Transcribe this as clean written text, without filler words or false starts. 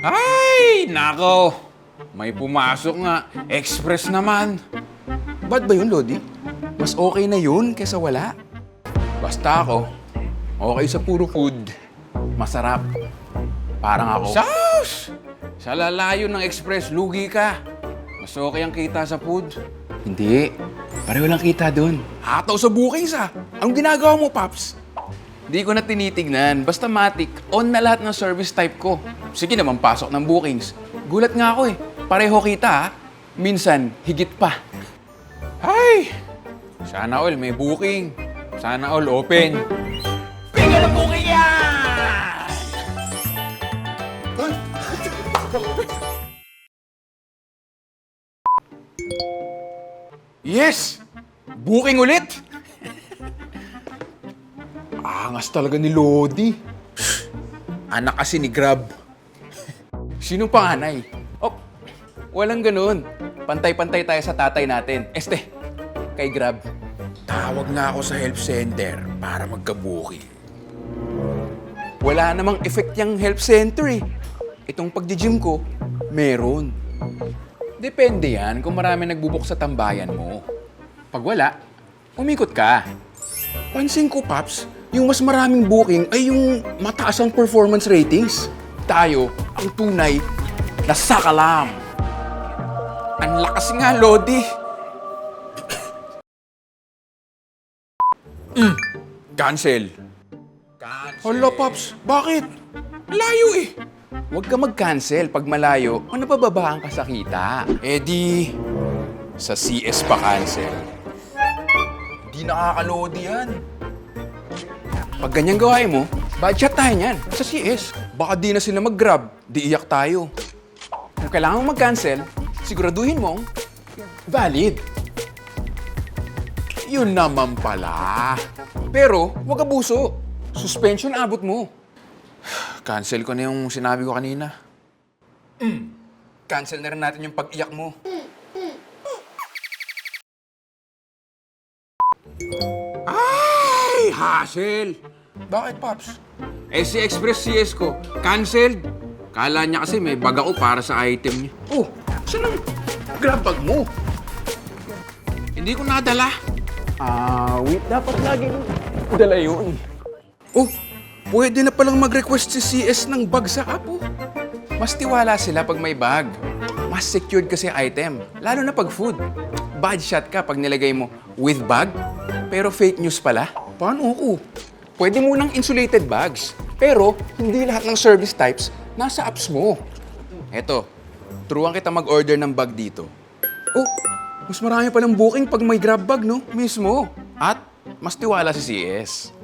Ay, nako. May pumasok nga. Express naman. Ba't ba yun, Lodi? Mas okay na yun kaysa wala. Basta ako, okay sa puro food. Masarap. Parang ako. Sus! Sa lalayo ng express, lugi ka. Mas okay ang kita sa food. Hindi. Pareho lang kita dun. Hataw sa bookings ah. Anong ginagawa mo, Paps? Di ko na tinitignan. Basta matik, on na lahat ng service type ko. Sige naman, pasok ng bookings. Gulat nga ako eh. Pareho kita ha. Minsan, higit pa. Ay! Sana all may booking. Sana all open. Bigyan ng booking yan! Yes! Booking ulit! Angas talaga ni Lodi. Anak kasi ni Grab. Sinong panganay? Oh, walang ganun. Pantay-pantay tayo sa tatay natin. Kay Grab. Tawag nga ako sa help center para magka-booking. Wala namang effect yung help center eh. Itong pagdi-gym ko, meron. Depende yan kung marami nagbubuk sa tambayan mo. Pag wala, umikot ka. Pansin ko, Paps, yung mas maraming booking ay yung mataas ang performance ratings. Tayo, ang tunay na sakalam. Ang lakas nga, Lodi. Cancel. Hala, Paps, bakit? Layo eh. Huwag ka mag-cancel pag malayo o napababaan ka sa kita. Eh di, sa CS pa cancel. Di nakaka-Lodi yan. Pag ganyan gawain mo, budget tayo niyan sa CS. Baka di na sila mag-grab, di iyak tayo. Kung kailangan mo mag-cancel, siguraduhin mong valid. Yun naman pala. Pero huwag abuso. Suspension abot mo. Cancel ko na yung sinabi ko kanina. Cancel na rin natin yung pag-iyak mo. Ay, hassle. Bakit, Pops? Eh si Express CS ko, canceled. Kala niya kasi may bag ako para sa item niya. Oh, saan ang grab bag mo? Hindi ko nadala. Wait, dapat lagi dala yun. Oh, pwede na palang mag-request si CS ng bag sa app, oh. Mas tiwala sila pag may bag. Mas secured kasi item, lalo na pag food. Bad shot ka pag nilagay mo with bag, pero fake news pala. Paano ako? Pwede munang insulated bags, pero hindi lahat ng service types nasa apps mo. Eto, turuan kita mag-order ng bag dito. Oh, mas marami palang booking pag may grab bag, no? Mismo. At mas tiwala si CS.